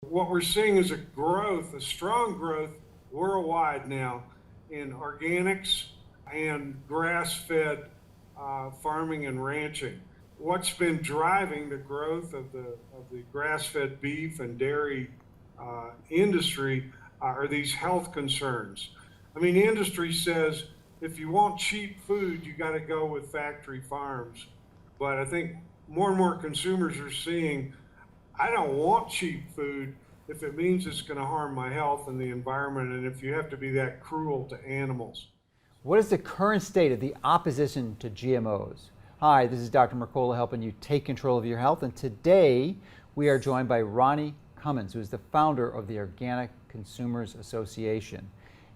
What we're seeing is a strong growth worldwide now in organics and grass-fed farming and ranching. What's been driving the growth of the grass-fed beef and dairy industry are these health concerns. I mean, the industry says if you want cheap food, you got to go with factory farms. But I think more and more consumers are seeing I don't want cheap food if it means it's going to harm my health and the environment, and if you have to be that cruel to animals. What is the current state of the opposition to GMOs? Hi, this is Dr. Mercola helping you take control of your health, and today we are joined by Ronnie Cummins, who is the founder of the Organic Consumers Association.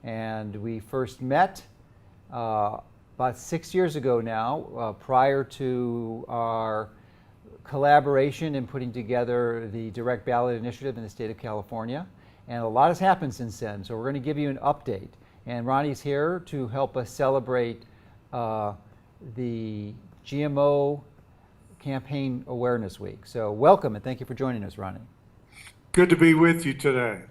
And we first met about 6 years ago now, prior to our collaboration in putting together the direct ballot initiative in the state of California. And a lot has happened since then, so we're going to give you an update. And Ronnie's here to help us celebrate the GMO Campaign Awareness Week. So welcome and thank you for joining us, Ronnie. Good to be with you today.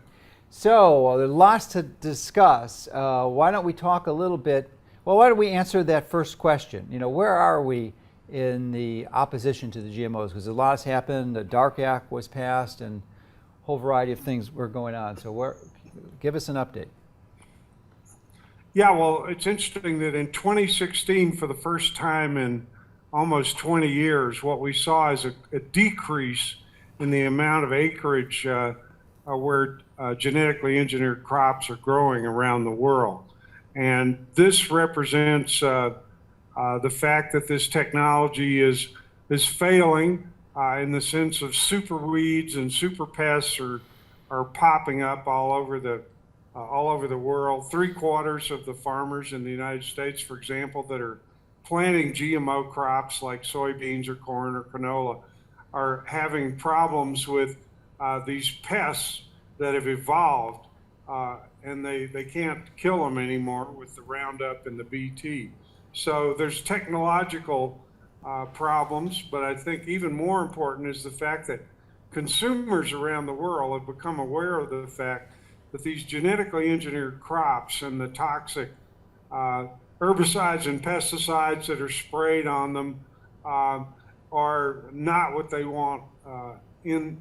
So there's lots to discuss. Why don't we talk a little bit, well, why don't we answer that first question? You know, where are we in the opposition to the GMOs? Because a lot has happened, the Dark Act was passed, and a whole variety of things were going on. So give us an update. Yeah, well, it's interesting that in 2016, for the first time in almost 20 years, what we saw is a decrease in the amount of acreage where genetically engineered crops are growing around the world. And this represents the fact that this technology is failing in the sense of super weeds and super pests are popping up all over the world. 3/4 of the farmers in the United States, for example, that are planting GMO crops like soybeans or corn or canola are having problems with these pests that have evolved, and they can't kill them anymore with the Roundup and the BT. So there's technological problems, but I think even more important is the fact that consumers around the world have become aware of the fact that these genetically engineered crops and the toxic herbicides and pesticides that are sprayed on them are not what they want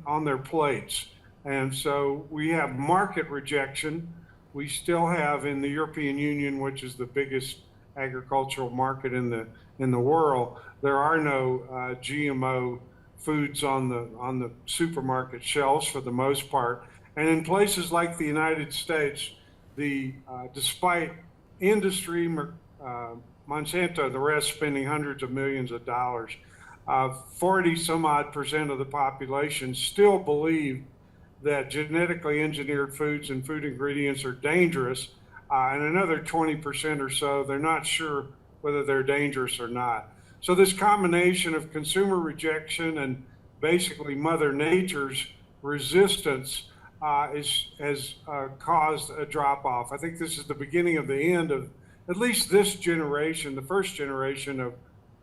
on their plates. And so we have market rejection. We still have in the European Union, which is the biggest agricultural market in the world, there are no GMO foods on the supermarket shelves for the most part. And in places like the United States, despite industry, Monsanto, the rest spending hundreds of millions of dollars, 40 some odd percent of the population still believe that genetically engineered foods and food ingredients are dangerous. And another 20% or so, they're not sure whether they're dangerous or not. So this combination of consumer rejection and basically Mother Nature's resistance has caused a drop off. I think this is the beginning of the end of at least this generation, the first generation of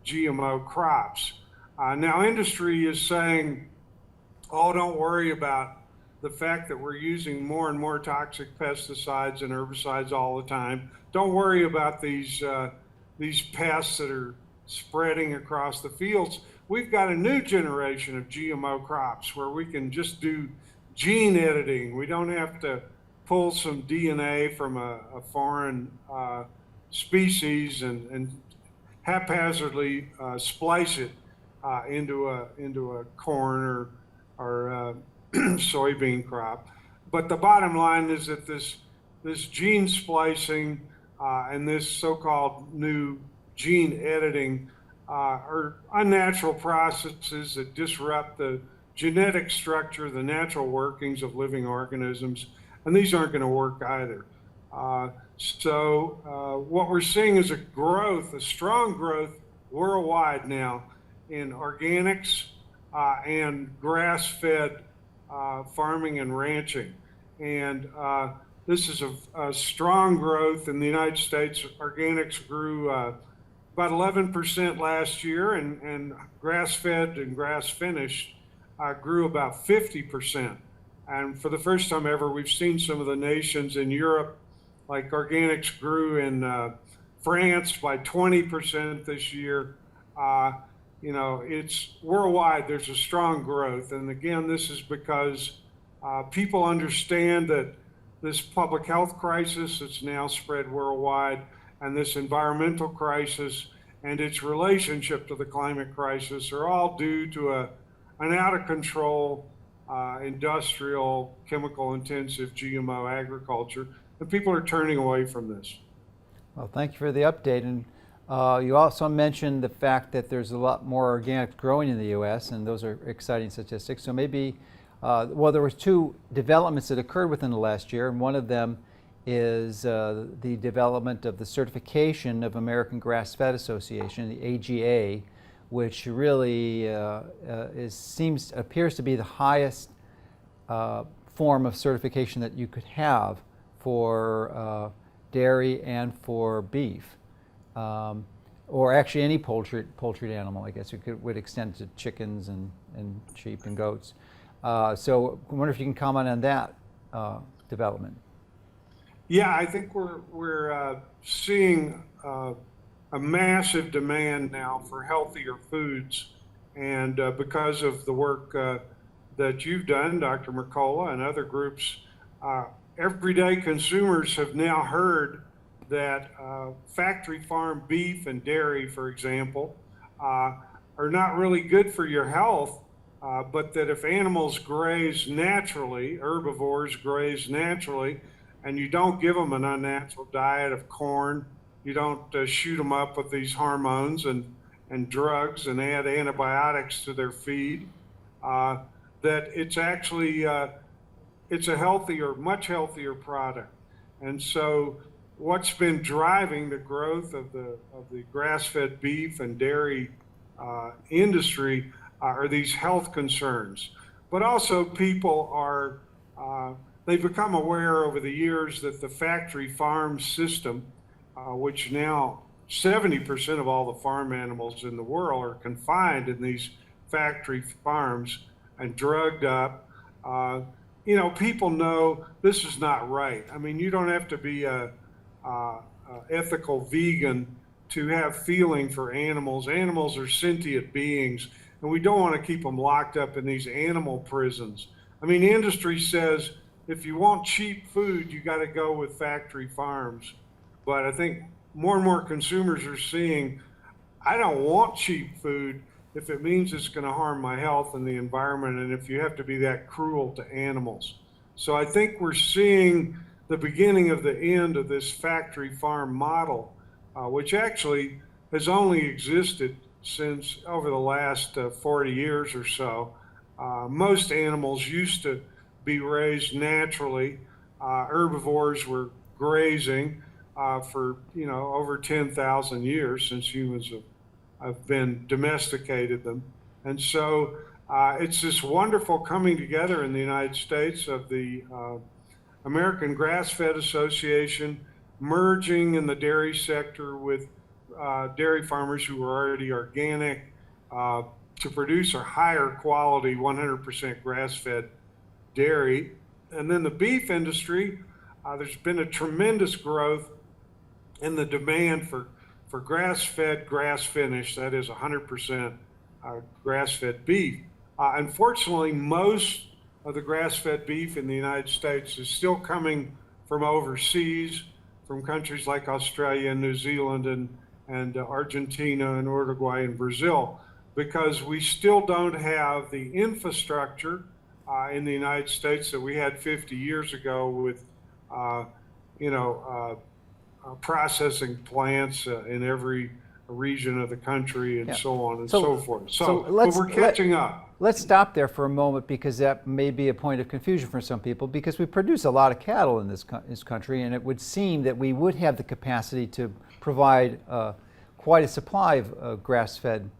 GMO crops. Now industry is saying, oh, don't worry about the fact that we're using more and more toxic pesticides and herbicides all the time. Don't worry about these pests that are spreading across the fields. We've got a new generation of GMO crops where we can just do gene editing. We don't have to pull some DNA from a foreign species and haphazardly splice it into a corn or soybean crop. But the bottom line is that this gene splicing and this so-called new gene editing are unnatural processes that disrupt the genetic structure, the natural workings of living organisms, and these aren't going to work either. So what we're seeing is a strong growth worldwide now in organics and grass-fed farming and ranching. And this is a strong growth in the United States. Organics grew about 11% last year, and grass-fed and grass-finished grew about 50%. And for the first time ever, we've seen some of the nations in Europe, like organics grew in France by 20% this year. Uh, it's worldwide, there's a strong growth. And again, this is because people understand that this public health crisis that's now spread worldwide and this environmental crisis and its relationship to the climate crisis are all due to an out of control industrial, chemical intensive GMO agriculture. And people are turning away from this. Well, thank you for the update. And you also mentioned the fact that there's a lot more organic growing in the U.S., and those are exciting statistics. So maybe, well, there was two developments that occurred within the last year, and one of them is the development of the certification of American Grass-Fed Association, the AGA, which really appears to be the highest form of certification that you could have for dairy and for beef, or actually any poultry animal. I guess it would extend to chickens and sheep and goats. So I wonder if you can comment on that development. Yeah, I think we're seeing a massive demand now for healthier foods, and because of the work that you've done, Dr. Mercola, and other groups, everyday consumers have now heard that factory farm beef and dairy, for example, are not really good for your health, but that if animals graze naturally, herbivores graze naturally, and you don't give them an unnatural diet of corn, you don't shoot them up with these hormones and drugs and add antibiotics to their feed, that it's actually, it's a healthier, much healthier product. And so what's been driving the growth of the grass-fed beef and dairy industry are these health concerns. But also people are, they've become aware over the years that the factory farm system, which now 70% of all the farm animals in the world are confined in these factory farms and drugged up. People know this is not right. I mean, you don't have to be a ethical vegan to have feeling for animals. Animals are sentient beings, and we don't want to keep them locked up in these animal prisons. I mean, the industry says if you want cheap food, you got to go with factory farms. But I think more and more consumers are seeing, I don't want cheap food if it means it's going to harm my health and the environment, and if you have to be that cruel to animals. So I think we're seeing the beginning of the end of this factory farm model, which actually has only existed since over the last 40 years or so. Most animals used to be raised naturally. Herbivores were grazing for over 10,000 years since humans have been domesticated them. And so it's this wonderful coming together in the United States of the American Grass-Fed Association merging in the dairy sector with dairy farmers who are already organic to produce a higher quality 100% grass-fed dairy. And then the beef industry, there's been a tremendous growth in the demand for grass-fed, grass-finished, that is 100% grass-fed beef. Unfortunately, most of the grass-fed beef in the United States is still coming from overseas, from countries like Australia and New Zealand and Argentina and Uruguay and Brazil, because we still don't have the infrastructure in the United States that we had 50 years ago with, processing plants in every region of the country and so on and so forth. But we're catching up. Let's stop there for a moment, because that may be a point of confusion for some people, because we produce a lot of cattle in this country, and it would seem that we would have the capacity to provide quite a supply of grass-fed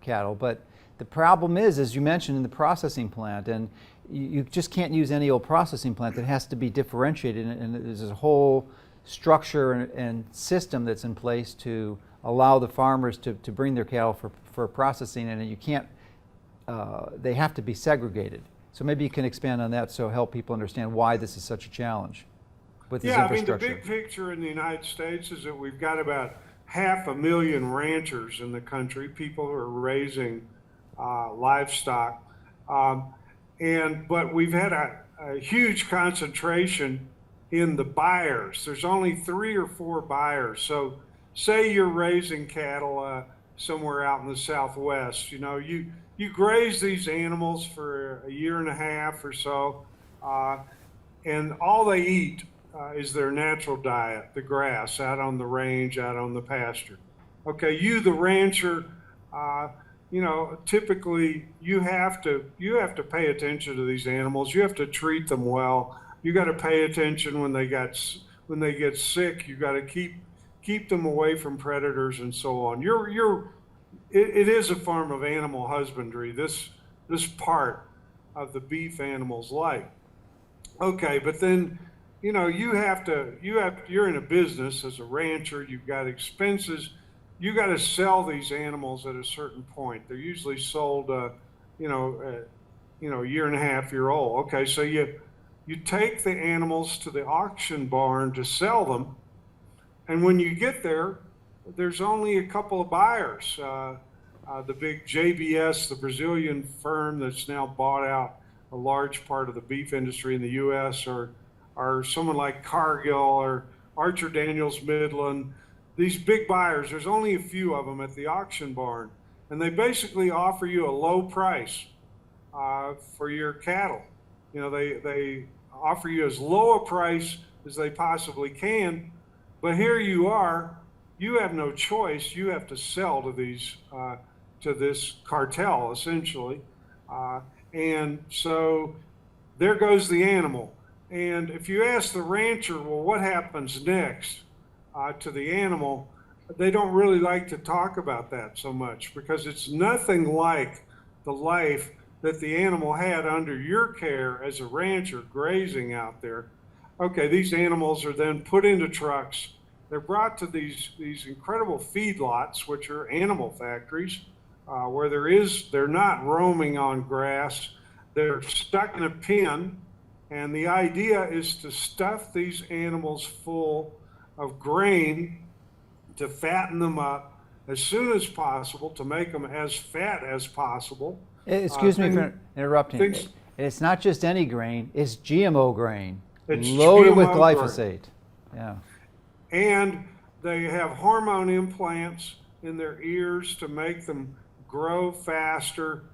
cattle. But the problem is, as you mentioned, in the processing plant, and you just can't use any old processing plant. That has to be differentiated, and there's a whole structure and system that's in place to allow the farmers to bring their cattle for processing, and you can't, they have to be segregated. So maybe you can expand on that, so help people understand why this is such a challenge with this Yeah, I mean, the infrastructure. big picture in the United States is that we've got about 500,000 ranchers in the country, people who are raising livestock. Um, but we've had a huge concentration in the buyers. There's only 3 or 4 buyers. So say you're raising cattle somewhere out in the Southwest, you graze these animals for a year and a half or so, uh, and all they eat is their natural diet, the grass out on the range, out on the pasture. Okay, you, the rancher, uh, typically you have to pay attention to these animals. You have to treat them well. You got to pay attention when they get sick. You got to keep them away from predators and so on. It is a form of animal husbandry. This part of the beef animal's life. Okay, but then, you're in a business as a rancher, you've got expenses, you got to sell these animals at a certain point. They're usually sold, a year and a half, year old. Okay, so you take the animals to the auction barn to sell them, and when you get there, there's only a couple of buyers. The big JBS, the Brazilian firm that's now bought out a large part of the beef industry in the U.S., or someone like Cargill or Archer Daniels Midland, these big buyers, there's only a few of them at the auction barn. And they basically offer you a low price for your cattle. They offer you as low a price as they possibly can, but here you are, you have no choice. You have to sell to this cartel, essentially. And so there goes the animal. And if you ask the rancher, well, what happens next to the animal, they don't really like to talk about that so much, because it's nothing like the life that the animal had under your care as a rancher grazing out there. Okay, these animals are then put into trucks. They're brought to these incredible feedlots, which are animal factories, where they're not roaming on grass. They're stuck in a pen, and the idea is to stuff these animals full of grain to fatten them up as soon as possible, to make them as fat as possible. Excuse me for interrupting. Things, It's not just any grain, it's GMO grain, it's loaded with GMO glyphosate. Yeah. And they have hormone implants in their ears to make them grow faster.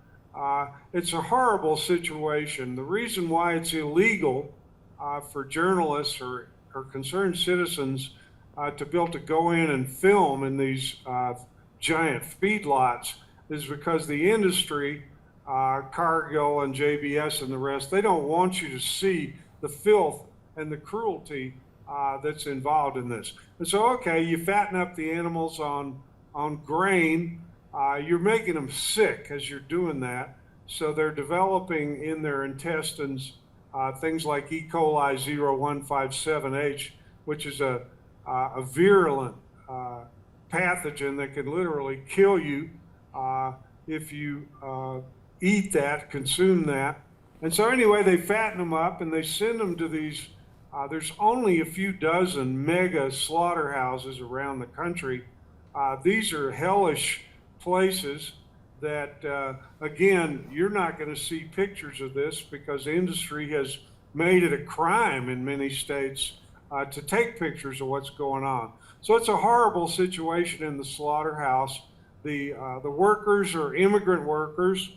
It's a horrible situation. The reason why it's illegal for journalists or concerned citizens to be able to go in and film in these giant feedlots is because the industry, Cargill and JBS and the rest, they don't want you to see the filth and the cruelty that's involved in this. And so, okay, you fatten up the animals on grain. You're making them sick as you're doing that. So they're developing in their intestines things like E. coli 0157H, which is a virulent pathogen that can literally kill you if you eat that, consume that. And so anyway, they fatten them up and they send them to these, there's only a few dozen mega slaughterhouses around the country. These are hellish places that, again, you're not going to see pictures of this because the industry has made it a crime in many states to take pictures of what's going on. So it's a horrible situation in the slaughterhouse. The workers are immigrant workers,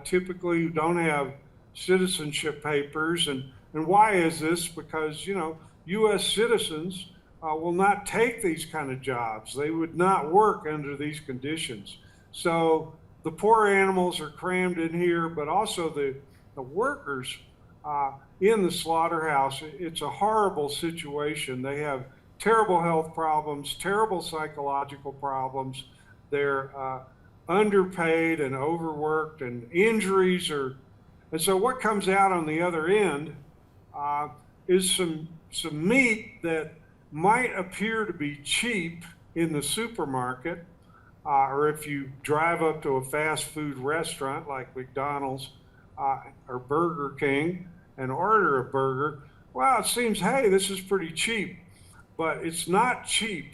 typically who don't have citizenship papers. And why is this? Because, U.S. citizens will not take these kind of jobs. They would not work under these conditions. So the poor animals are crammed in here, but also the workers in the slaughterhouse. It's a horrible situation. They have terrible health problems, terrible psychological problems. They're underpaid and overworked, and injuries are. And so what comes out on the other end is some meat that might appear to be cheap in the supermarket, or if you drive up to a fast food restaurant like McDonald's, or Burger King and order a burger, well, it seems, hey, this is pretty cheap, but it's not cheap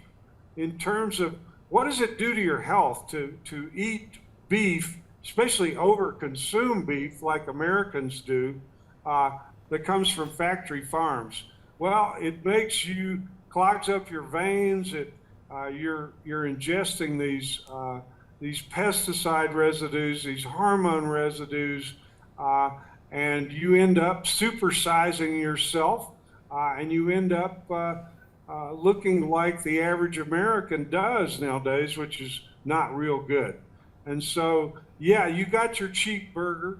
in terms of what does it do to your health to eat beef, especially over consume beef like Americans do, uh, that comes from factory farms. Well, it makes you clogs up your veins. You're ingesting these pesticide residues, these hormone residues, uh, and you end up supersizing yourself, and you end up looking like the average American does nowadays, which is not real good. And so, yeah, you got your cheap burger,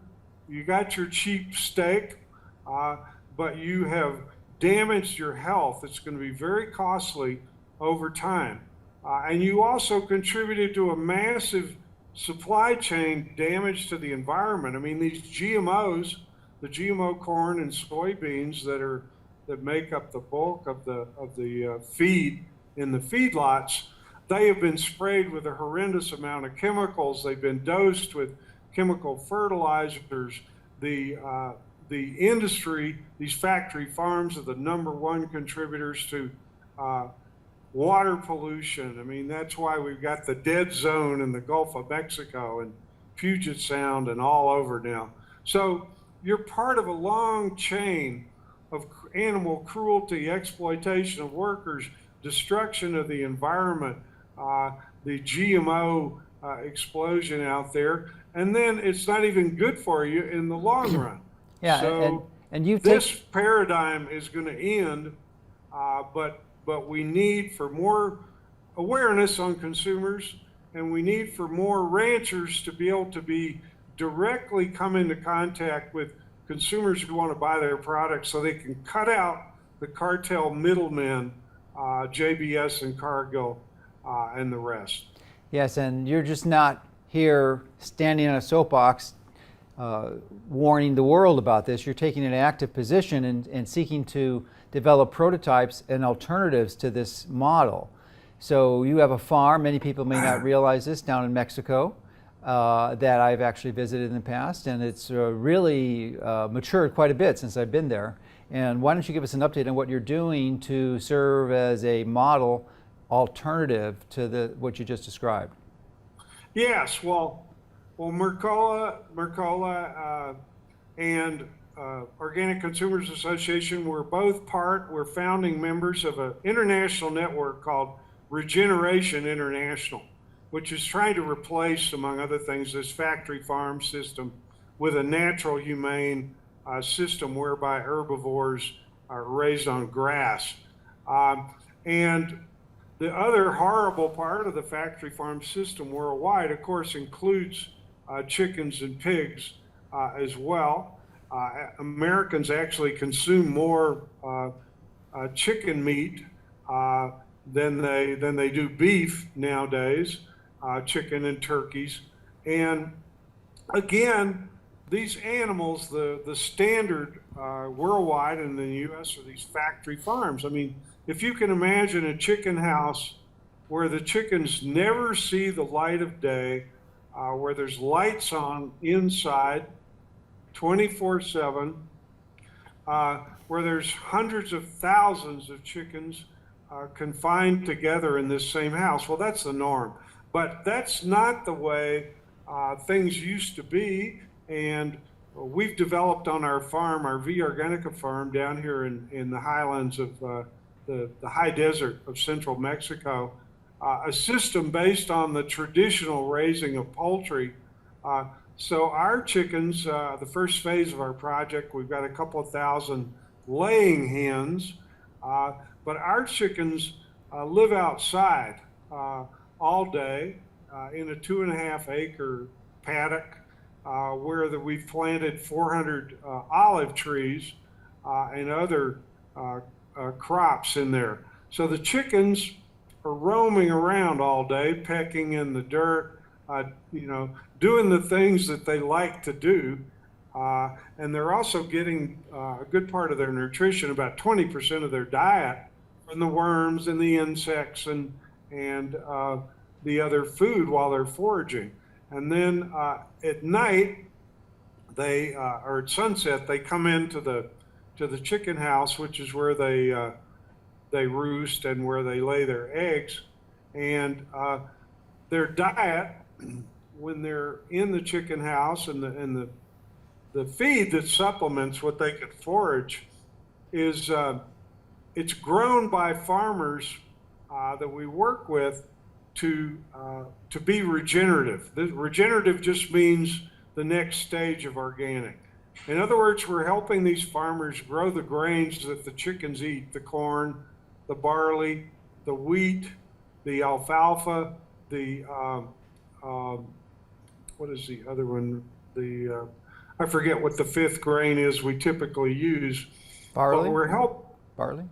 you got your cheap steak, uh, but you have damaged your health. It's going to be very costly over time. And you also contributed to a massive supply chain damage to the environment. I mean, these GMOs, the GMO corn and soybeans that make up the bulk of the feed in the feedlots, they have been sprayed with a horrendous amount of chemicals. They've been dosed with chemical fertilizers. The industry, these factory farms, are the #1 contributors to water pollution. I mean, that's why we've got the dead zone in the Gulf of Mexico and Puget Sound and all over now. So you're part of a long chain of animal cruelty, exploitation of workers, destruction of the environment, the GMO explosion out there, and then it's not even good for you in the long run. Yeah, so and you this paradigm is going to end, but we need for more awareness on consumers, and we need for more ranchers to be able to be directly come into contact with consumers who want to buy their products so they can cut out the cartel middlemen, JBS and Cargill, and the rest. Yes, and you're just not here standing on a soapbox warning the world about this. You're taking an active position and seeking to develop prototypes and alternatives to this model. So you have a farm, many people may not realize this, down in Mexico, that I've actually visited in the past, and it's really matured quite a bit since I've been there. And why don't you give us an update on what you're doing to serve as a model alternative to what you just described? Yes, well, Mercola and Organic Consumers Association, we're founding members of an international network called Regeneration International, which is trying to replace, among other things, this factory farm system with a natural, humane system whereby herbivores are raised on grass. And the other horrible part of the factory farm system worldwide, of course, includes chickens and pigs as well. Americans actually consume more chicken meat than they do beef nowadays, chicken and turkeys. And again, these animals, the standard worldwide and in the U.S. are these factory farms. I mean, if you can imagine a chicken house where the chickens never see the light of day, where there's lights on inside 24/7, where there's hundreds of thousands of chickens confined together in this same house. Well, that's the norm. But that's not the way things used to be. And we've developed on our farm, our V Organica farm down here in the highlands of the high desert of central Mexico, a system based on the traditional raising of poultry. So our chickens, the first phase of our project, we've got a couple of thousand laying hens, but our chickens live outside all day in a 2.5 acre paddock where we've planted 400 olive trees and other crops in there. So the chickens are roaming around all day, pecking in the dirt, doing the things that they like to do. And they're also getting a good part of their nutrition, about 20% of their diet, from the worms and the insects and the other food while they're foraging. And then at night, they or at sunset they come into the chicken house, which is where they roost and where they lay their eggs, and their diet when they're in the chicken house and the feed that supplements what they could forage is it's grown by farmers that we work with to be regenerative. The regenerative just means the next stage of organic. In other words, we're helping these farmers grow the grains that the chickens eat: the corn, the barley, the wheat, the alfalfa, the what is the other one? The I forget what the fifth grain is we typically use. Barley. But barley.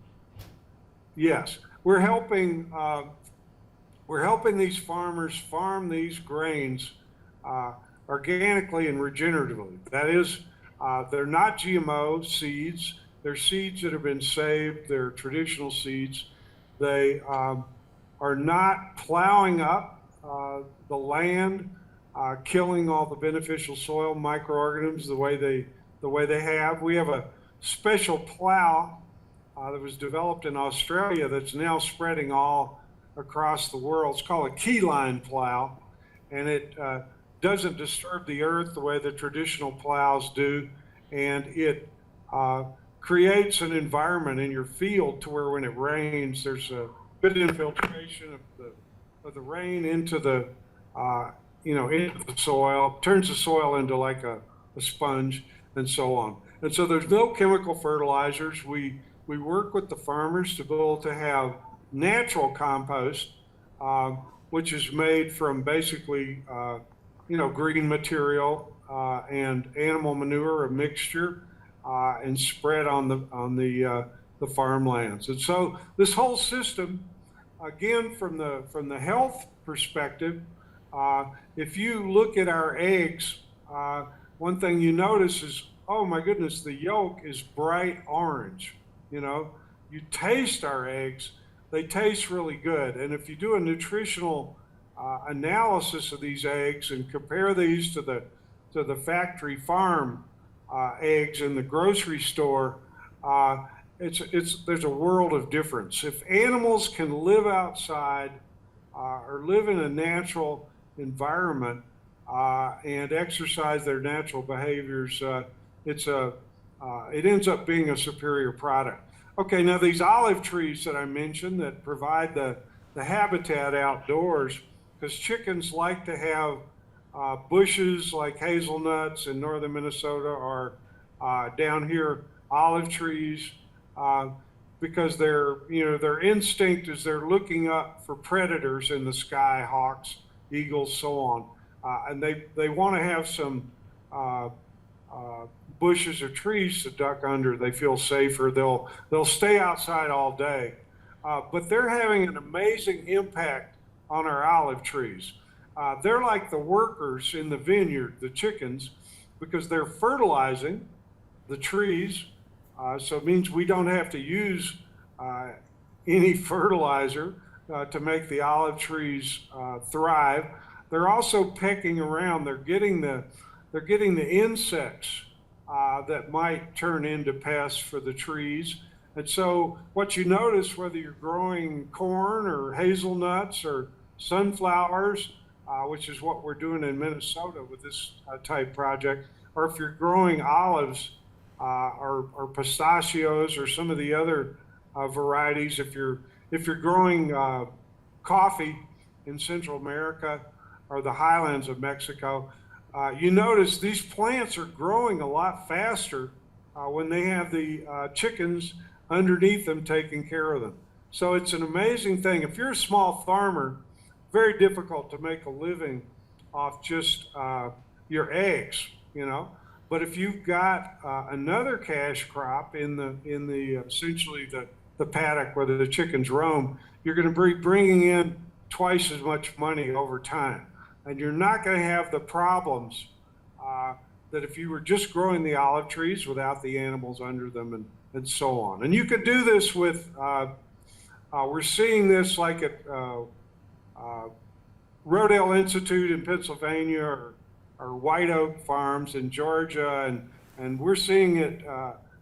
Yes, we're helping these farmers farm these grains organically and regeneratively. That is, they're not GMO seeds. They're seeds that have been saved. They're traditional seeds. They are not plowing up the land, killing all the beneficial soil microorganisms the way they have. We have a special plow that was developed in Australia that's now spreading all across the world. It's called a keyline plow, and it doesn't disturb the earth the way the traditional plows do, and it creates an environment in your field to where when it rains, there's a good infiltration of the rain into the into the soil, turns the soil into like a sponge, and so on. And so there's no chemical fertilizers. We work with the farmers to be able to have natural compost, which is made from basically green material and animal manure, a mixture, and spread on the farmlands. And so this whole system, again, from the health perspective, if you look at our eggs, one thing you notice is, oh my goodness, the yolk is bright orange. You taste our eggs, they taste really good. And if you do a nutritional analysis of these eggs and compare these to the factory farm eggs in the grocery store, there's a world of difference. If animals can live outside or live in a natural environment and exercise their natural behaviors, it ends up being a superior product. Okay, now these olive trees that I mentioned that provide the habitat outdoors, because chickens like to have bushes like hazelnuts in northern Minnesota, or down here olive trees, because their instinct is they're looking up for predators in the sky, hawks, eagles, so on, and they want to have some bushes or trees to duck under. They feel safer. They'll stay outside all day, but they're having an amazing impact on our olive trees. They're like the workers in the vineyard, the chickens, because they're fertilizing the trees. So it means we don't have to use any fertilizer to make the olive trees thrive. They're also pecking around. They're getting the insects that might turn into pests for the trees. And so what you notice, whether you're growing corn or hazelnuts or sunflowers, which is what we're doing in Minnesota with this type project, or if you're growing olives or pistachios or some of the other varieties, if you're growing coffee in Central America or the highlands of Mexico, you notice these plants are growing a lot faster when they have the chickens underneath them taking care of them. So it's an amazing thing. If you're a small farmer, very difficult to make a living off just your eggs, But if you've got another cash crop in the essentially the paddock where the chickens roam, you're going to be bringing in twice as much money over time. And you're not going to have the problems that if you were just growing the olive trees without the animals under them and so on. And you could do this with, we're seeing this like at Rodale Institute in Pennsylvania, or are white oak farms in Georgia, and we're seeing it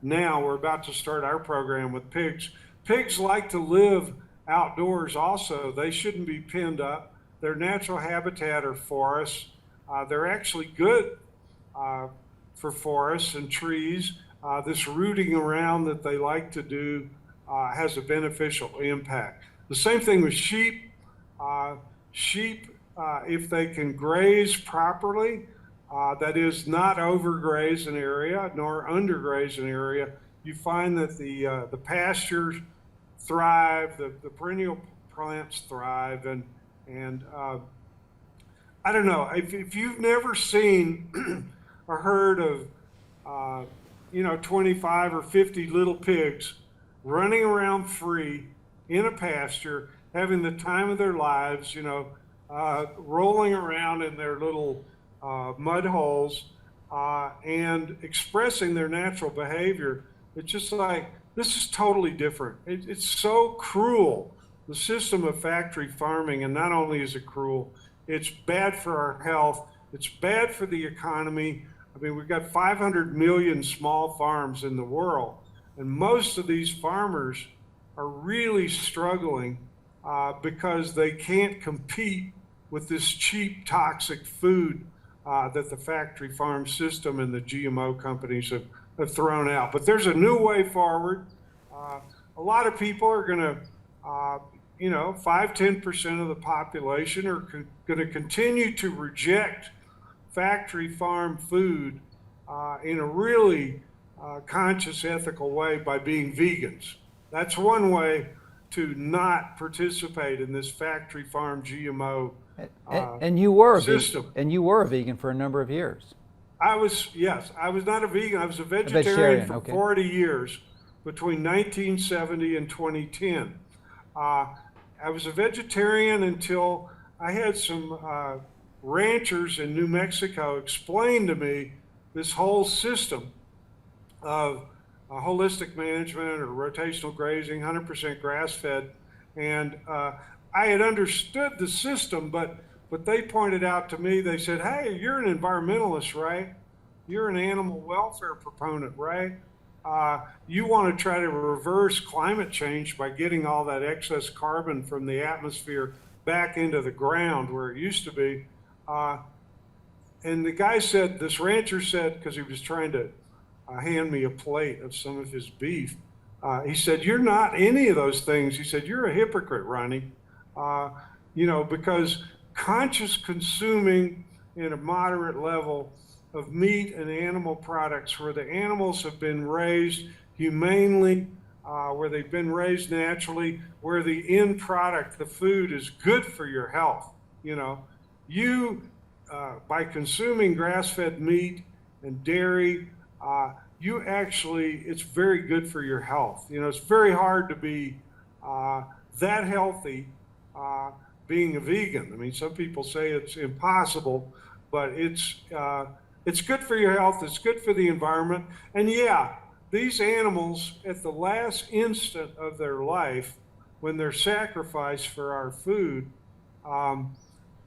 now. We're about to start our program with pigs. Pigs like to live outdoors also. They shouldn't be pinned up. Their natural habitat are forests. They're actually good for forests and trees. This rooting around that they like to do has a beneficial impact. The same thing with sheep. Sheep, if they can graze properly, that is not overgraze an area nor undergraze an area, you find that the pastures thrive, the perennial plants thrive, and I don't know, if you've never seen a herd of 25 or 50 little pigs running around free in a pasture, having the time of their lives, rolling around in their little mud holes and expressing their natural behavior. It's just like, this is totally different. It's so cruel, the system of factory farming, and not only is it cruel, it's bad for our health, it's bad for the economy. I mean, we've got 500 million small farms in the world, and most of these farmers are really struggling because they can't compete with this cheap, toxic food that the factory farm system and the GMO companies have thrown out. But there's a new way forward. A lot of people are going to, 5–10% of the population are going to continue to reject factory farm food in a really conscious, ethical way by being vegans. That's one way to not participate in this factory farm GMO and you were system. And you were a vegan for a number of years. I was not a vegan. I was a vegetarian for okay. 40 years between 1970 and 2010. I was a vegetarian until I had some ranchers in New Mexico explain to me this whole system of holistic management or rotational grazing, 100% grass-fed, and I had understood the system, but they pointed out to me, they said, hey, you're an environmentalist, right? You're an animal welfare proponent, right? You want to try to reverse climate change by getting all that excess carbon from the atmosphere back into the ground where it used to be. And the guy said, this rancher said, because he was trying to hand me a plate of some of his beef, he said, you're not any of those things. He said, you're a hypocrite, Ronnie. Because conscious consuming in a moderate level of meat and animal products where the animals have been raised humanely, where they've been raised naturally, where the end product, the food, is good for your health. By consuming grass-fed meat and dairy, it's very good for your health. It's very hard to be that healthy being a vegan. I mean, some people say it's impossible, but it's good for your health, it's good for the environment. And yeah, these animals at the last instant of their life, when they're sacrificed for our food,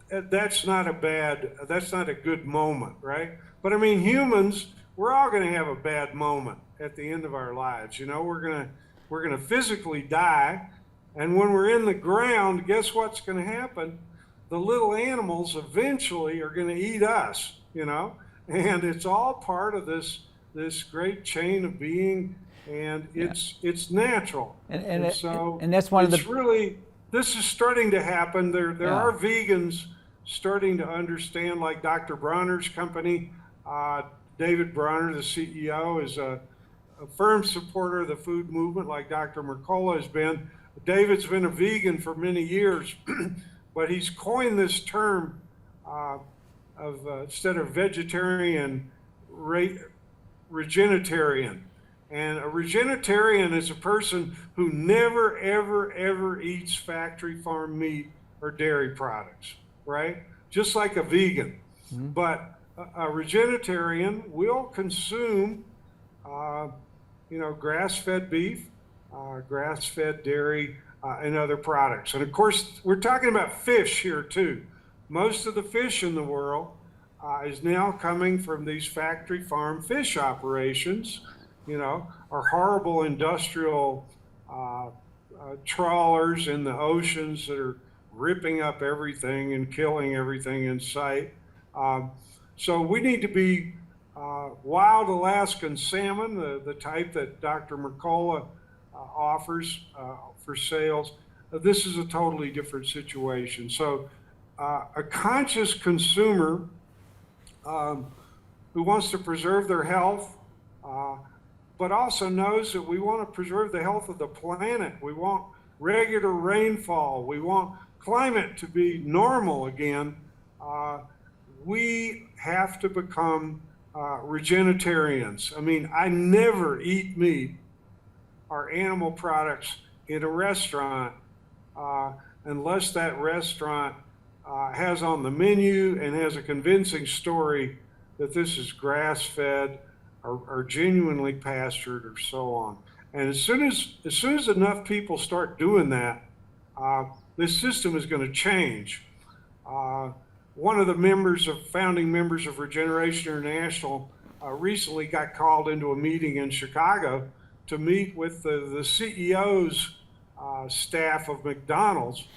that's not a good moment, right? But I mean, humans, we're all going to have a bad moment at the end of our lives. We're going to physically die. And when we're in the ground, guess what's going to happen? The little animals eventually are going to eat us, and it's all part of this great chain of being, and it's natural. And that's one of the this is starting to happen. There are vegans starting to understand, like Dr. Bronner's company. David Bronner, the CEO, is a firm supporter of the food movement, like Dr. Mercola has been. David's been a vegan for many years, but he's coined this term instead of vegetarian, regenitarian. And a regenitarian is a person who never, ever, ever eats factory farm meat or dairy products, right? Just like a vegan. Mm-hmm. But a regenitarian will consume, grass-fed beef, grass-fed dairy, and other products. And of course, we're talking about fish here too. Most of the fish in the world is now coming from these factory farm fish operations, our horrible industrial trawlers in the oceans that are ripping up everything and killing everything in sight. So we need to be wild Alaskan salmon, the type that Dr. Mercola offers for sales. This is a totally different situation. So a conscious consumer who wants to preserve their health, but also knows that we want to preserve the health of the planet. We want regular rainfall. We want climate to be normal again. We have to become regenitarians. I mean, I never eat meat or animal products in a restaurant unless that restaurant has on the menu and has a convincing story that this is grass-fed or genuinely pastured or so on. And as soon as enough people start doing that, this system is going to change. One of the founding members of Regeneration International recently got called into a meeting in Chicago to meet with the CEO's staff of McDonald's.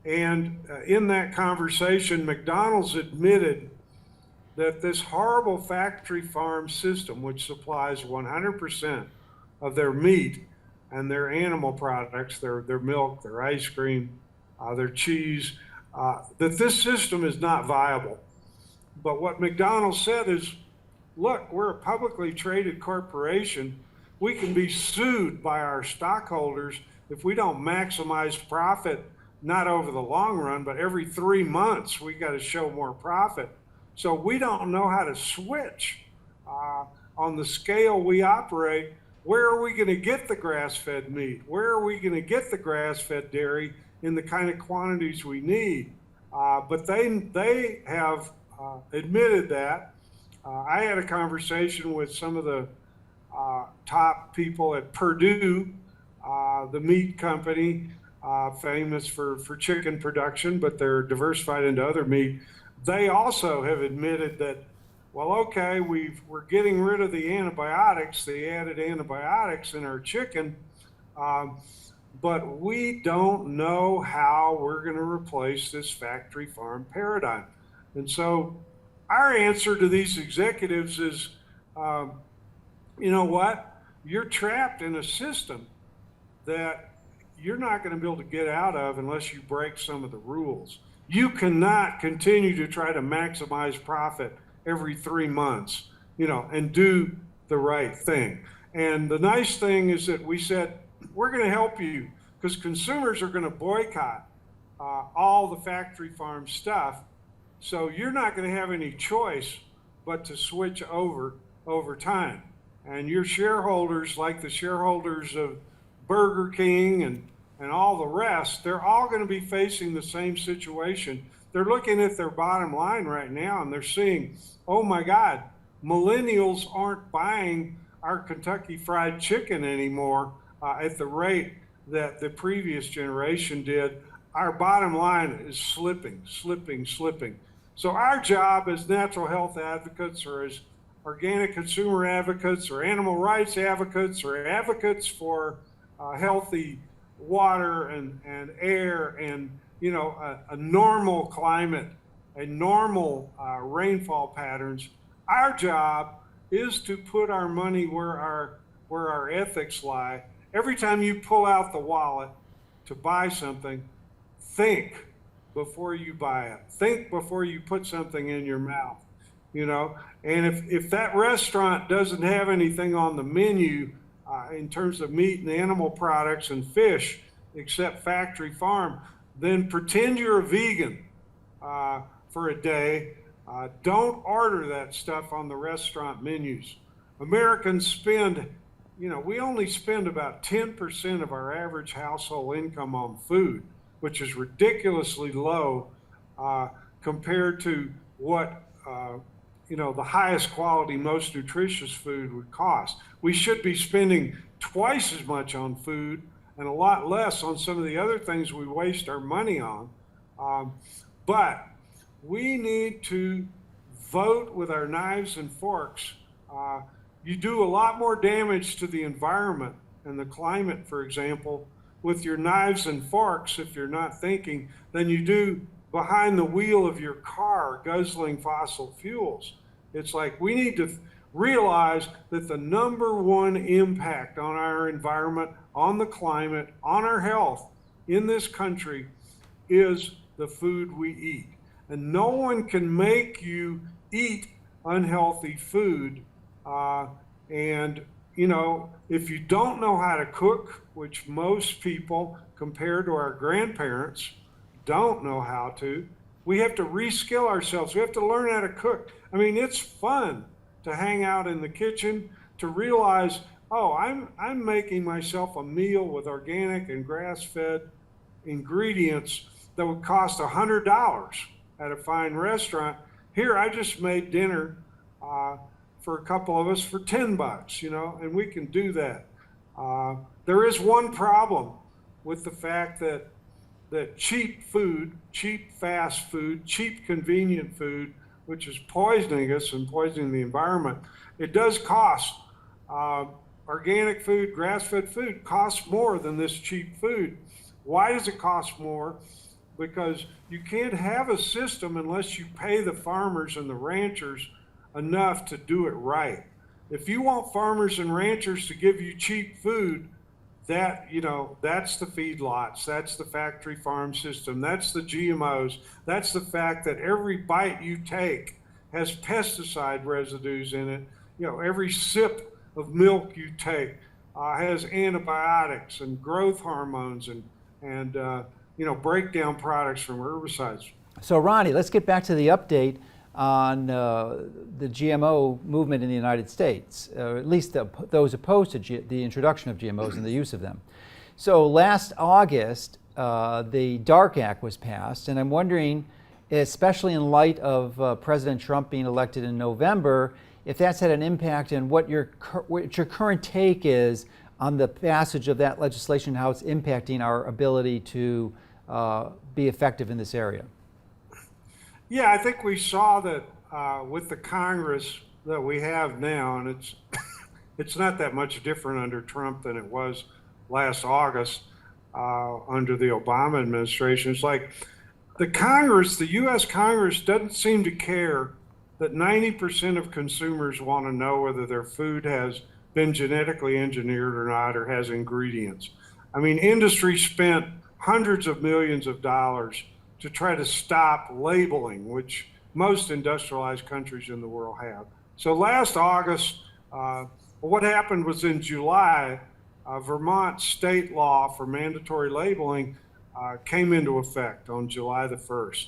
And in that conversation, McDonald's admitted that this horrible factory farm system, which supplies 100% of their meat and their animal products, their milk, their ice cream, their cheese, that this system is not viable. But what McDonald's said is, look, we're a publicly traded corporation. We can be sued by our stockholders if we don't maximize profit, not over the long run, but every 3 months we got to show more profit. So we don't know how to switch on the scale we operate. Where are we going to get the grass-fed meat? Where are we going to get the grass-fed dairy in the kind of quantities we need? But they have admitted that. I had a conversation with some of the top people at Purdue, the meat company, famous for chicken production, but they're diversified into other meat. They also have admitted that, well, okay, we're getting rid of the antibiotics, the added antibiotics in our chicken, but we don't know how we're going to replace this factory farm paradigm. And so our answer to these executives is, you know what? You're trapped in a system that you're not going to be able to get out of unless you break some of the rules. You cannot continue to try to maximize profit every 3 months, and do the right thing. And the nice thing is that we said, we're going to help you because consumers are going to boycott all the factory farm stuff. So you're not going to have any choice but to switch over time. And your shareholders, like the shareholders of Burger King and all the rest, they're all going to be facing the same situation. They're looking at their bottom line right now and they're seeing, oh my God, millennials aren't buying our Kentucky Fried Chicken anymore at the rate that the previous generation did. Our bottom line is slipping. So our job as natural health advocates or as organic consumer advocates or animal rights advocates or advocates for healthy water and air and a normal climate, a normal rainfall patterns. Our job is to put our money where our ethics lie. Every time you pull out the wallet to buy something, think before you buy it. Think before you put something in your mouth. And if that restaurant doesn't have anything on the menu in terms of meat and animal products and fish, except factory farm, then pretend you're a vegan for a day. Don't order that stuff on the restaurant menus. Americans spend, we only spend about 10% of our average household income on food, which is ridiculously low compared to what the highest quality, most nutritious food would cost. We should be spending twice as much on food and a lot less on some of the other things we waste our money on. But we need to vote with our knives and forks. Uh, you do a lot more damage to the environment and the climate, for example, with your knives and forks, if you're not thinking, than you do behind the wheel of your car guzzling fossil fuels. It's like we need to realize that the number one impact on our environment, on the climate, on our health in this country is the food we eat. And no one can make you eat unhealthy food. And, you know, if you don't know how to cook, which most people, compared to our grandparents, don't know how to, we have to reskill ourselves. We have to learn how to cook. I mean, it's fun to hang out in the kitchen, to realize, oh, I'm making myself a meal with organic and grass-fed ingredients that would cost $100 at a fine restaurant. Here, I just made dinner for a couple of us for $10, you know, and we can do that. There is one problem with the fact that cheap food, cheap fast food, cheap convenient food, which is poisoning us and poisoning the environment, it does cost. Organic food, grass-fed food costs more than this cheap food. Why does it cost more? Because you can't have a system unless you pay the farmers and the ranchers enough to do it right. If you want farmers and ranchers to give you cheap food, that, you know, that's the feedlots, that's the factory farm system, that's the GMOs, that's the fact that every bite you take has pesticide residues in it. You know, every sip of milk you take has antibiotics and growth hormones and you know, breakdown products from herbicides. So Ronnie, let's get back to the update on the GMO movement in the United States, at least those opposed to the introduction of GMOs and the use of them. So last August, the DARK Act was passed, and I'm wondering, especially in light of President Trump being elected in November, if that's had an impact and what your current take is on the passage of that legislation, how it's impacting our ability to be effective in this area. Yeah, I think we saw that with the Congress that we have now, and it's not that much different under Trump than it was last August under the Obama administration. It's like the Congress, the U.S. Congress, doesn't seem to care that 90% of consumers want to know whether their food has been genetically engineered or not, or has ingredients. I mean, industry spent hundreds of millions of dollars to try to stop labeling, which most industrialized countries in the world have. So last August, what happened was in July, Vermont state law for mandatory labeling came into effect on July the 1st.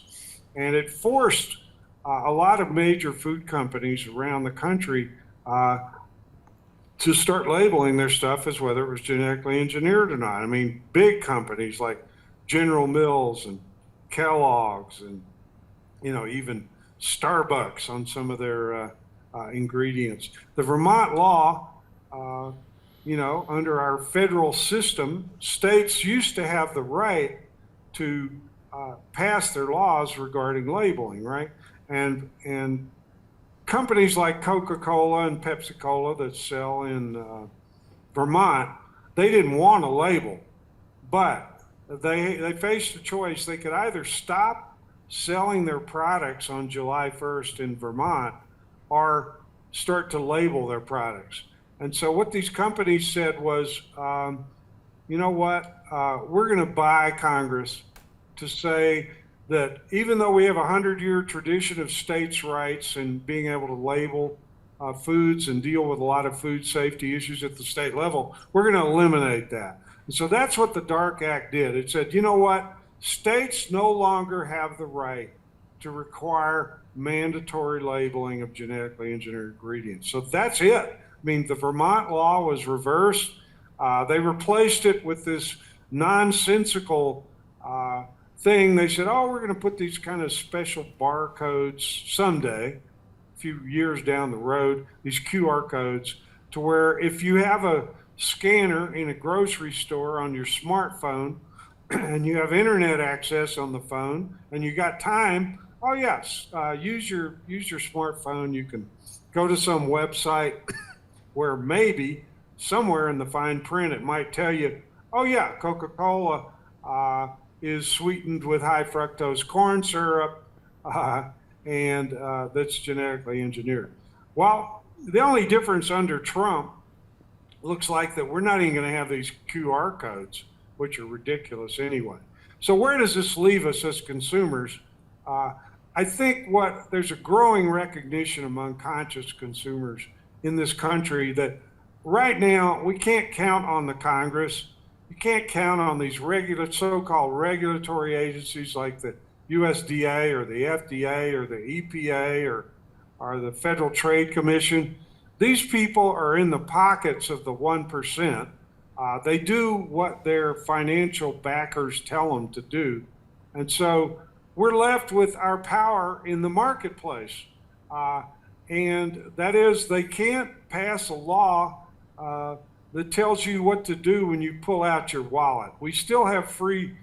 And it forced a lot of major food companies around the country to start labeling their stuff as whether it was genetically engineered or not. I mean, big companies like General Mills and Kellogg's and, you know, even Starbucks on some of their ingredients. The Vermont law, you know, under our federal system, states used to have the right to pass their laws regarding labeling, right? And companies like Coca-Cola and Pepsi-Cola that sell in Vermont, they didn't want a label, but they faced a choice. They could either stop selling their products on July 1st in Vermont or start to label their products. And so what these companies said was, you know what, we're going to buy Congress to say that even though we have a 100-year tradition of states' rights and being able to label foods and deal with a lot of food safety issues at the state level, we're going to eliminate that. And so that's what the DARK Act did. It said, you know what, states no longer have the right to require mandatory labeling of genetically engineered ingredients. So that's it. I mean, the Vermont law was reversed. They replaced it with this nonsensical thing. They said, oh, we're going to put these kind of special barcodes someday, a few years down the road, these QR codes, to where if you have a scanner in a grocery store on your smartphone and you have internet access on the phone and you got time, Oh yes, use your smartphone. You can go to some website where maybe somewhere in the fine print it might tell you, oh yeah, Coca-Cola is sweetened with high fructose corn syrup, uh, and that's genetically engineered. Well, the only difference under Trump looks like that we're not even going to have these QR codes, which are ridiculous anyway. So where does this leave us as consumers? Uh, I think there's a growing recognition among conscious consumers in this country that right now we can't count on the Congress. You can't count on these so-called regulatory agencies like the USDA or the FDA or the EPA or the Federal Trade Commission. These people are in the pockets of the 1%. They do what their financial backers tell them to do. And so we're left with our power in the marketplace. And that is, they can't pass a law that tells you what to do when you pull out your wallet. We still have free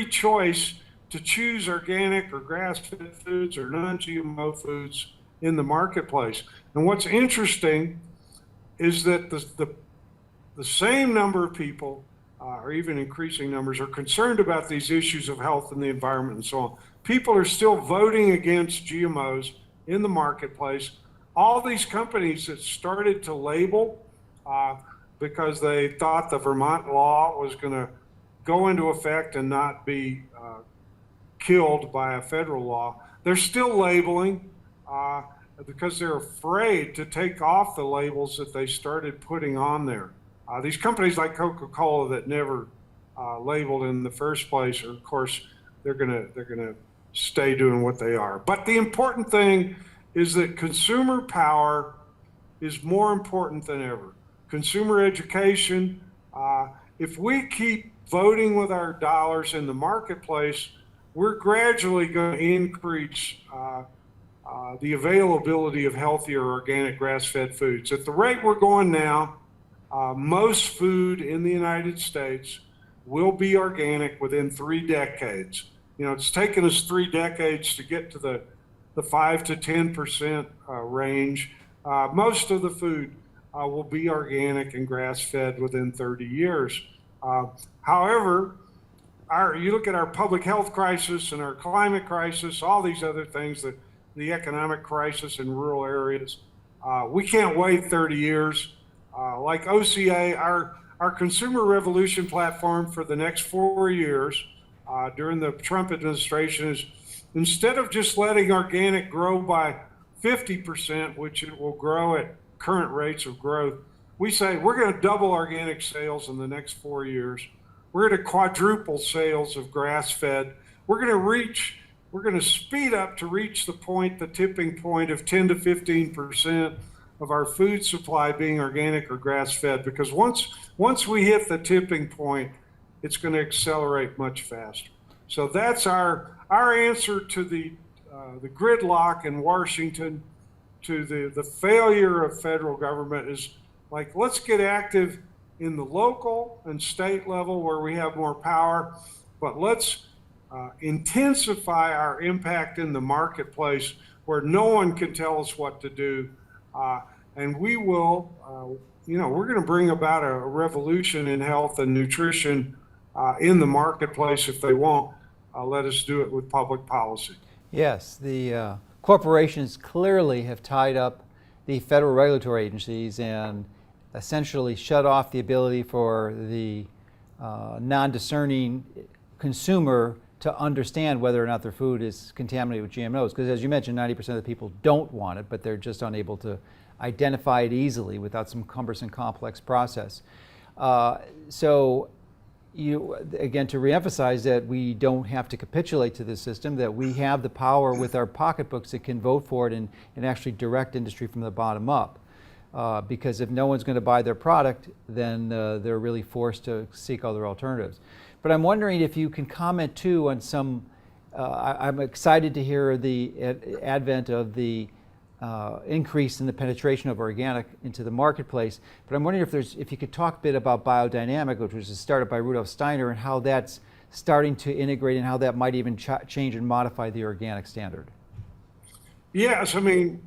choice to choose organic or grass-fed foods or non-GMO foods in the marketplace. And what's interesting is that the same number of people, or even increasing numbers, are concerned about these issues of health and the environment and so on. People are still voting against GMOs in the marketplace. All these companies that started to label because they thought the Vermont law was going to go into effect and not be killed by a federal law, they're still labeling because they're afraid to take off the labels that they started putting on there. These companies like Coca-Cola that never labeled in the first place, of course, they're gonna stay doing what they are. But the important thing is that consumer power is more important than ever. Consumer education. If we keep voting with our dollars in the marketplace, we're gradually going to increase the availability of healthier organic grass-fed foods. At the rate we're going now, most food in the United States will be organic within 3 decades. You know, it's taken us 3 decades to get to the 5 to 10% range. Most of the food will be organic and grass-fed within 30 years. However, you look at our public health crisis and our climate crisis, all these other things, the economic crisis in rural areas, we can't wait 30 years. Like OCA, our consumer revolution platform for the next 4 years during the Trump administration is, instead of just letting organic grow by 50%, which it will grow at current rates of growth, we say we're going to double organic sales in the next 4 years. We're going to quadruple sales of grass-fed. We're going to speed up to reach the tipping point of 10 to 15% of our food supply being organic or grass-fed, because once we hit the tipping point, it's going to accelerate much faster. So that's our answer to the gridlock in Washington, to the failure of federal government, is like, let's get active in the local and state level where we have more power, but let's intensify our impact in the marketplace where no one can tell us what to do. And we will, we're going to bring about a revolution in health and nutrition in the marketplace if they won't let us do it with public policy. Yes, the corporations clearly have tied up the federal regulatory agencies and essentially shut off the ability for the non-discerning consumer to understand whether or not their food is contaminated with GMOs. Because as you mentioned, 90% of the people don't want it, but they're just unable to identify it easily without some cumbersome, complex process. So again, to reemphasize that we don't have to capitulate to this system, that we have the power with our pocketbooks that can vote for it and actually direct industry from the bottom up. Because if no one's going to buy their product, then they're really forced to seek other alternatives. But I'm wondering if you can comment too on some, I'm excited to hear the advent of the increase in the penetration of organic into the marketplace, but I'm wondering if you could talk a bit about biodynamic, which was started by Rudolf Steiner, and how that's starting to integrate and how that might even change and modify the organic standard. Yes, I mean,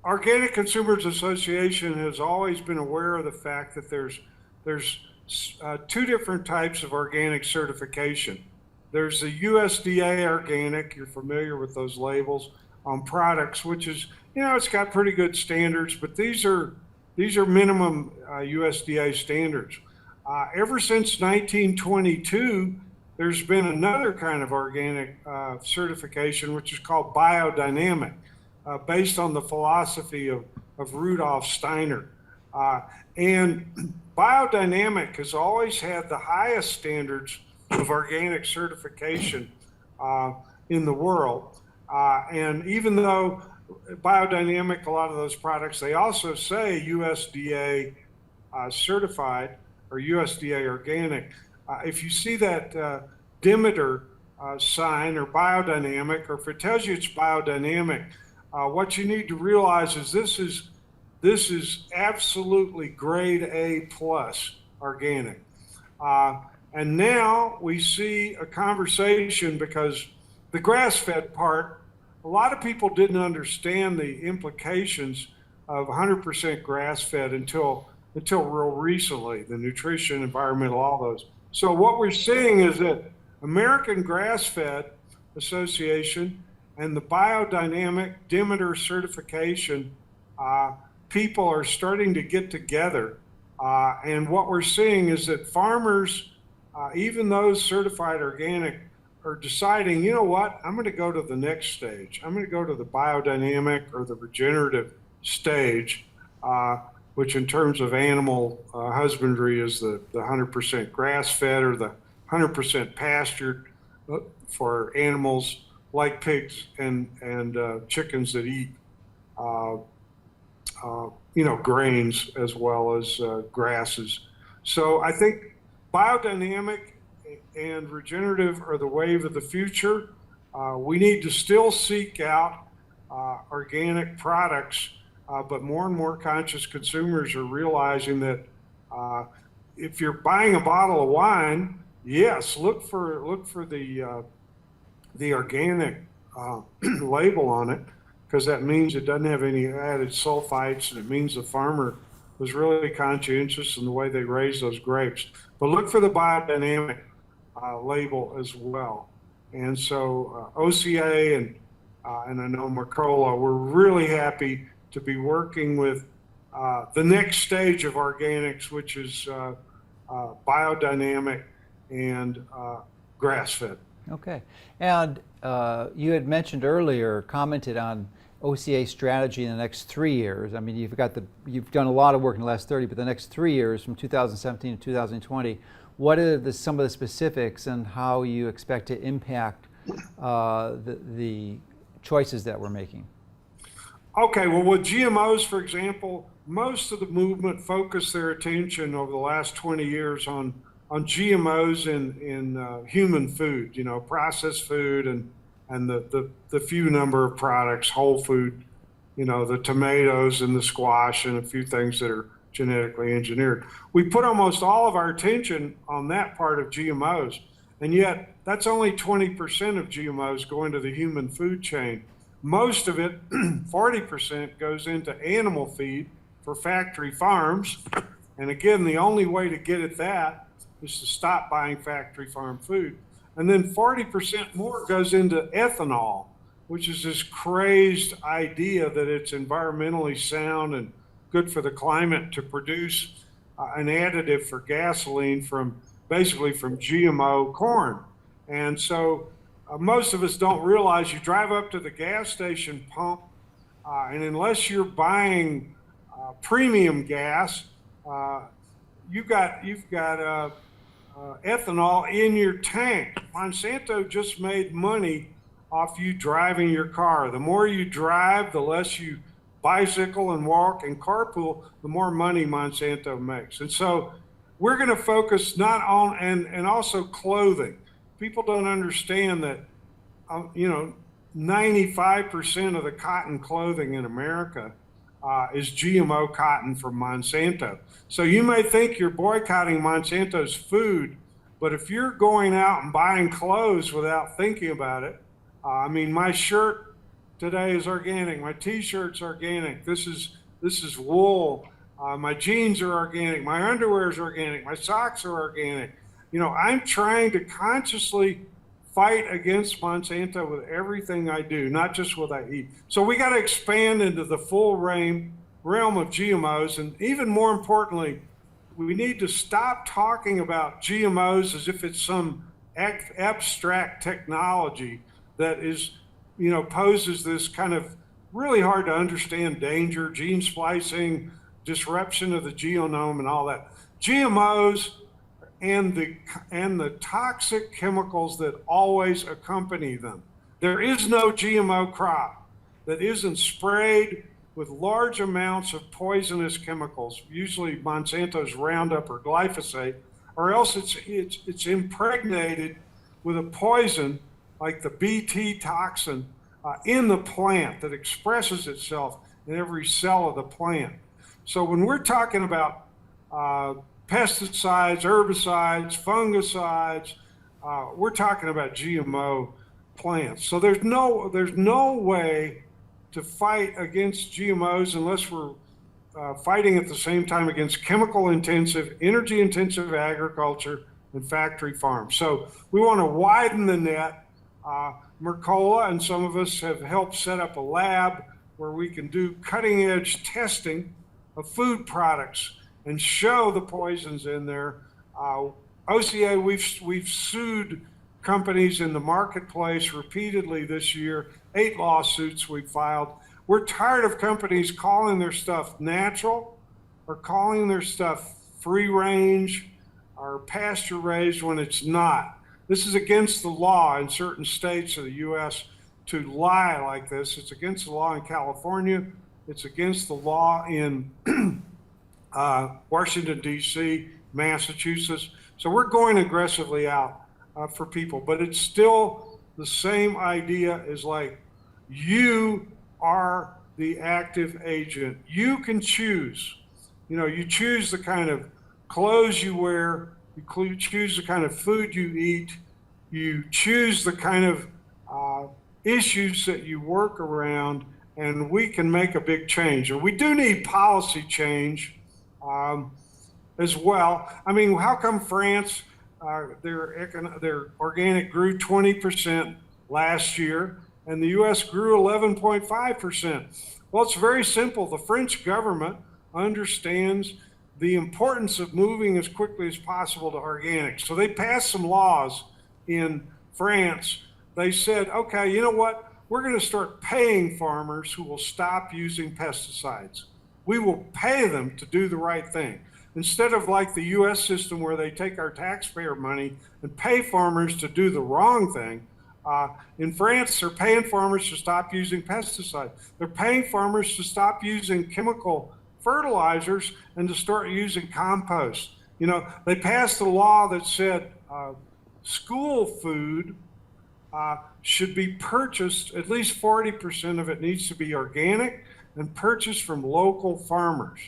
Organic Consumers Association has always been aware of the fact that there's two different types of organic certification. There's the USDA organic. You're familiar with those labels on products, which is, it's got pretty good standards, but these are minimum USDA standards. Ever since 1922, there's been another kind of organic certification, which is called biodynamic, based on the philosophy of Rudolf Steiner. And biodynamic has always had the highest standards of organic certification in the world. And even though biodynamic, a lot of those products, they also say USDA certified or USDA organic. If you see that Demeter sign or biodynamic, or if it tells you it's biodynamic, what you need to realize is this is absolutely grade A plus organic. And now we see a conversation because the grass-fed part, a lot of people didn't understand the implications of 100% grass-fed until real recently, the nutrition, environmental, all those. So what we're seeing is that American Grass-Fed Association and the biodynamic Demeter certification, people are starting to get together. And what we're seeing is that farmers, even those certified organic, are deciding, you know what, I'm going to go to the next stage. I'm going to go to the biodynamic or the regenerative stage, which in terms of animal husbandry is the 100% grass-fed or the 100% pastured for animals like pigs and chickens that eat, grains as well as grasses. So I think biodynamic and regenerative are the wave of the future. We need to still seek out organic products, but more and more conscious consumers are realizing that if you're buying a bottle of wine, yes, look for the organic label on it, because that means it doesn't have any added sulfites, and it means the farmer was really conscientious in the way they raise those grapes. But look for the biodynamic label as well. And so OCA and I know Mercola, we're really happy to be working with the next stage of organics, which is biodynamic and grass-fed. Okay. And you had mentioned earlier, commented on OCA strategy in the next 3 years. I mean, you've done a lot of work in the last 30, but the next 3 years, from 2017 to 2020, what are some of the specifics and how you expect to impact the choices that we're making? Okay, well, with GMOs, for example, most of the movement focused their attention over the last 20 years on GMOs in human food, processed food and the few number of products, whole food, the tomatoes and the squash and a few things that are genetically engineered. We put almost all of our attention on that part of GMOs, and yet that's only 20% of GMOs going to the human food chain. Most of it, 40%, goes into animal feed for factory farms. And again, the only way to get at that is to stop buying factory farm food. And then 40% more goes into ethanol, which is this crazed idea that it's environmentally sound and good for the climate to produce an additive for gasoline basically from GMO corn. And so most of us don't realize you drive up to the gas station pump, and unless you're buying premium gas, you've got ethanol in your tank. Monsanto just made money off you driving your car. The more you drive, the less you bicycle and walk and carpool, the more money Monsanto makes. And so we're going to focus not on, and also clothing. People don't understand that, 95% of the cotton clothing in America is GMO cotton from Monsanto. So you may think you're boycotting Monsanto's food, but if you're going out and buying clothes without thinking about it, my shirt today is organic. My T-shirt's organic. This is wool. My jeans are organic. My underwear is organic. My socks are organic. You know, I'm trying to consciously fight against Monsanto with everything I do, not just what I eat. So we got to expand into the full realm of GMOs, and even more importantly, we need to stop talking about GMOs as if it's some abstract technology that is, you know, poses this kind of really hard to understand danger, gene splicing, disruption of the genome, and all that. GMOs and the toxic chemicals that always accompany them. There is no GMO crop that isn't sprayed with large amounts of poisonous chemicals, usually Monsanto's Roundup or glyphosate, or else it's impregnated with a poison like the Bt toxin in the plant that expresses itself in every cell of the plant. So when we're talking about pesticides, herbicides, fungicides, we're talking about GMO plants. So there's no way to fight against GMOs unless we're fighting at the same time against chemical intensive, energy intensive agriculture and factory farms. So we want to widen the net. Mercola and some of us have helped set up a lab where we can do cutting edge testing of food products and show the poisons in there. OCA, we've sued companies in the marketplace repeatedly this year, 8 lawsuits we filed. We're tired of companies calling their stuff natural or calling their stuff free range or pasture raised when it's not. This is against the law in certain states of the US to lie like this. It's against the law in California. It's against the law in Washington, D.C., Massachusetts. So we're going aggressively out for people, but it's still the same idea as like, you are the active agent. You can choose. You know, you choose the kind of clothes you wear, you choose the kind of food you eat, you choose the kind of issues that you work around, and we can make a big change. And we do need policy change as well. I mean, how come France, their organic grew 20% last year, and the U.S. grew 11.5%? Well, it's very simple. The French government understands the importance of moving as quickly as possible to organic. So they passed some laws in France. They said, okay, you know what? We're going to start paying farmers who will stop using pesticides. We will pay them to do the right thing. Instead of like the US system where they take our taxpayer money and pay farmers to do the wrong thing, in France, they're paying farmers to stop using pesticides. They're paying farmers to stop using chemical fertilizers and to start using compost. You know, they passed a law that said school food should be purchased, at least 40% of it needs to be organic and purchased from local farmers.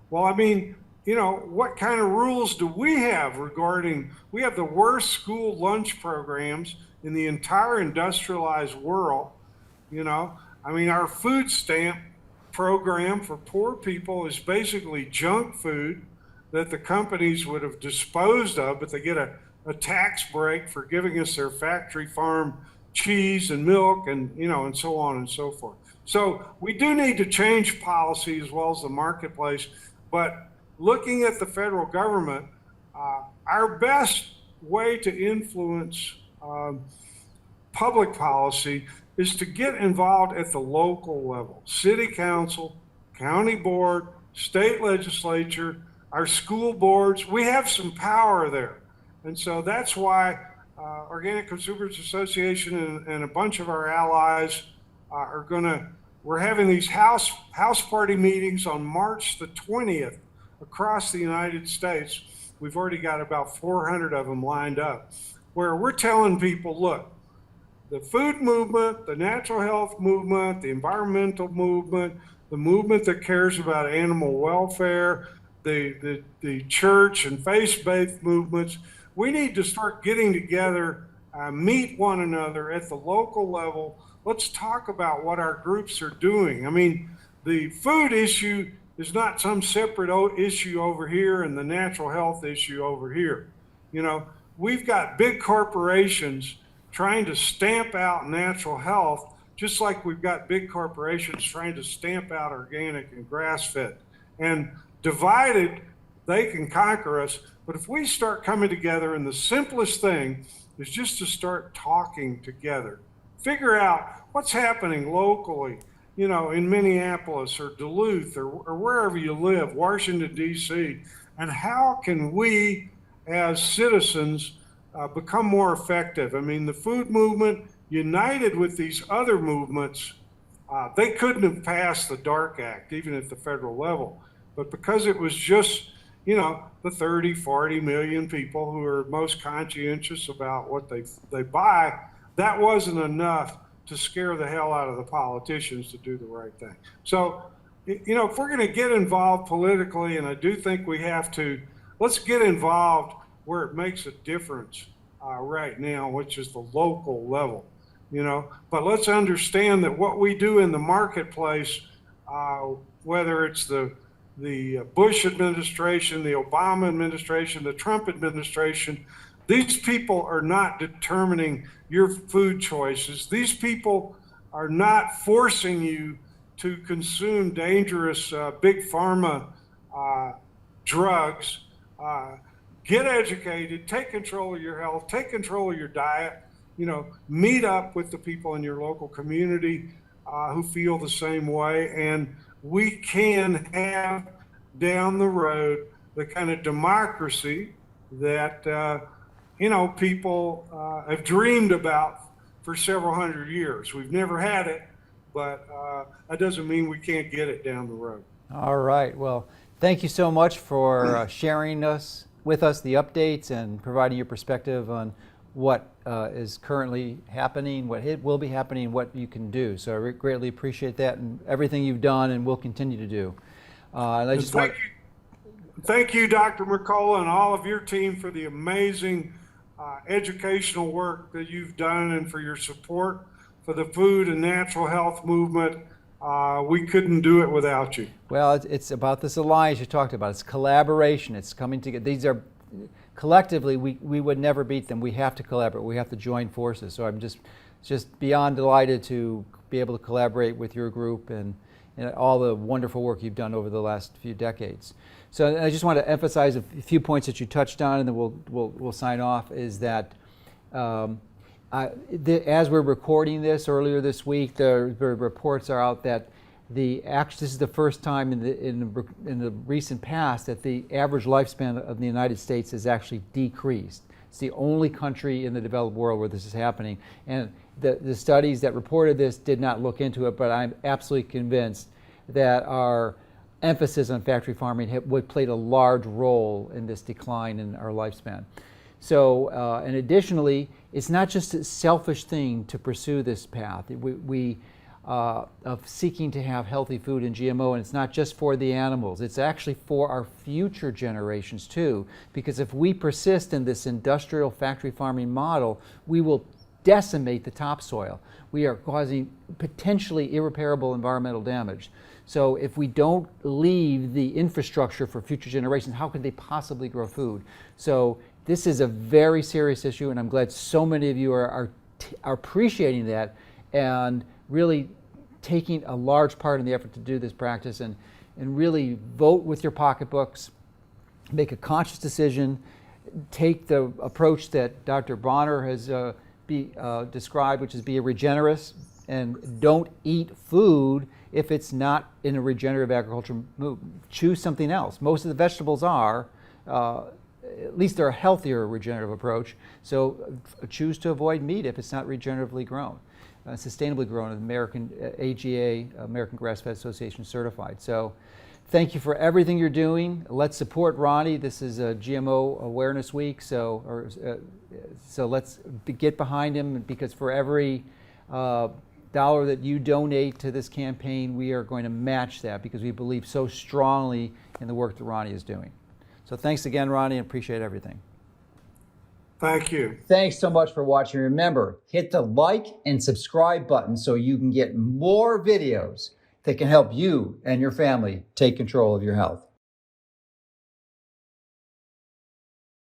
Well, I mean, you know, what kind of rules do we have regarding, we have the worst school lunch programs in the entire industrialized world. You know, I mean, our food stamp program for poor people is basically junk food that the companies would have disposed of, but they get a tax break for giving us their factory farm cheese and milk and, you know, and so on and so forth. So we do need to change policy as well as the marketplace, but looking at the federal government, our best way to influence public policy is to get involved at the local level. City council, county board, state legislature, our school boards, we have some power there. And so that's why Organic Consumers Association and a bunch of our allies we're having these house party meetings on March the 20th across the United States. We've already got about 400 of them lined up, where we're telling people, look, the food movement, the natural health movement, the environmental movement, the movement that cares about animal welfare, the church and faith-based movements, we need to start getting together, meet one another at the local level. let's talk about what our groups are doing. I mean, the food issue is not some separate issue over here and the natural health issue over here. You know, we've got big corporations trying to stamp out natural health, just like we've got big corporations trying to stamp out organic and grass-fed. And divided, they can conquer us. But if we start coming together, and the simplest thing is just to start talking together, figure out what's happening locally, you know, in Minneapolis or Duluth or wherever you live, Washington, D.C., and how can we as citizens become more effective? I mean, the food movement, united with these other movements, they couldn't have passed the DARK Act, even at the federal level. But because it was just, you know, the 30, 40 million people who are most conscientious about what they buy, that wasn't enough to scare the hell out of the politicians to do the right thing. So, you know, if we're going to get involved politically, and I do think we have to, let's get involved where it makes a difference right now, which is the local level, you know. But let's understand that what we do in the marketplace, whether it's the Bush administration, the Obama administration, the Trump administration, these people are not determining your food choices. These people are not forcing you to consume dangerous big pharma drugs. Get educated, take control of your health, take control of your diet, you know, meet up with the people in your local community who feel the same way, and we can have down the road the kind of democracy that you know, people have dreamed about for several hundred years. We've never had it, but that doesn't mean we can't get it down the road. All right. Well, thank you so much for sharing with us the updates and providing your perspective on what is currently happening, what will be happening, what you can do. So I greatly appreciate that and everything you've done and will continue to do. And I just thank you, Dr. Mercola, and all of your team for the amazing educational work that you've done and for your support for the food and natural health movement. We couldn't do it without you. Well, it's about this alliance you talked about. It's collaboration. It's coming together. These are collectively, we would never beat them. We have to collaborate. We have to join forces. So I'm just beyond delighted to be able to collaborate with your group and all the wonderful work you've done over the last few decades. So I just want to emphasize a few points that you touched on, and then we'll sign off. Is that as we're recording this earlier this week, the reports are out that this is the first time in the recent past that the average lifespan of the United States has actually decreased. It's the only country in the developed world where this is happening, and the studies that reported this did not look into it, but I'm absolutely convinced that our emphasis on factory farming played a large role in this decline in our lifespan. So, and additionally, it's not just a selfish thing to pursue this path. Of seeking to have healthy food and GMO, and it's not just for the animals, it's actually for our future generations too, because if we persist in this industrial factory farming model, we will decimate the topsoil. We are causing potentially irreparable environmental damage. So if we don't leave the infrastructure for future generations, how could they possibly grow food? So this is a very serious issue, and I'm glad so many of you are appreciating that and really taking a large part in the effort to do this practice, and really vote with your pocketbooks, make a conscious decision, take the approach that Dr. Bonner has described, which is be a regenerist, and don't eat food if it's not in a regenerative agriculture move. Choose something else. Most of the vegetables are, at least they're a healthier regenerative approach, so choose to avoid meat if it's not regeneratively grown. Sustainably grown, American AGA, American Grass-Fed Association certified. So thank you for everything you're doing. Let's support Ronnie. This is a GMO Awareness Week, so let's get behind him, because for every dollar that you donate to this campaign, we are going to match that, because we believe so strongly in the work that Ronnie is doing. So thanks again, Ronnie, and appreciate everything. Thank you. Thanks so much for watching. Remember, hit the like and subscribe button so you can get more videos that can help you and your family take control of your health.